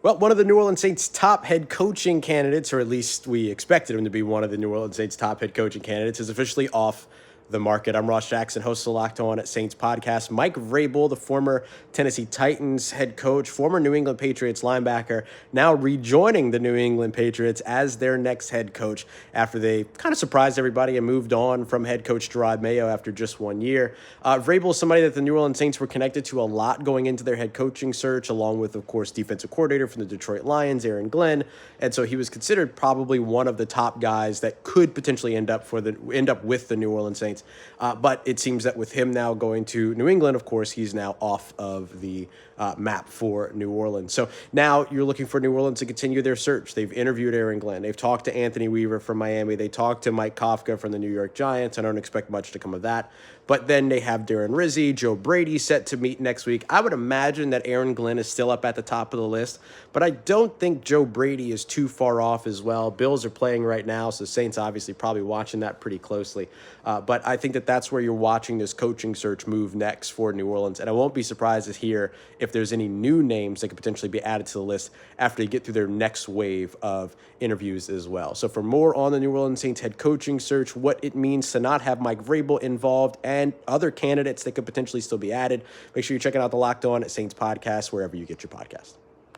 Well, one of the New Orleans Saints' top head coaching candidates, or at least we expected him to be one of the New Orleans Saints' top head coaching candidates, is officially off the market. I'm Ross Jackson, host of Locked On at Saints podcast. Mike Vrabel, the former Tennessee Titans head coach, former New England Patriots linebacker, now rejoining the New England Patriots as their next head coach after they kind of surprised everybody and moved on from head coach Gerard Mayo after just 1 year. Vrabel is somebody that the New Orleans Saints were connected to a lot going into their head coaching search, along with, of course, defensive coordinator from the Detroit Lions, Aaron Glenn. And so he was considered probably one of the top guys that could potentially end up with the New Orleans Saints. But it seems that with him now going to New England, of course, he's now off of the map for New Orleans. So now you're looking for New Orleans to continue their search. They've interviewed Aaron Glenn. They've talked to Anthony Weaver from Miami. They talked to Mike Kafka from the New York Giants. I don't expect much to come of that. But then they have Darren Rizzi, Joe Brady set to meet next week. I would imagine that Aaron Glenn is still up at the top of the list, but I don't think Joe Brady is too far off as well. Bills are playing right now, so Saints obviously probably watching that pretty closely. But I think that that's where you're watching this coaching search move next for New Orleans. And I won't be surprised to hear if there's any new names that could potentially be added to the list after they get through their next wave of interviews as well. So for more on the New Orleans Saints head coaching search, what it means to not have Mike Vrabel involved, and other candidates that could potentially still be added, make sure you're checking out the Locked On at Saints podcast wherever you get your podcast.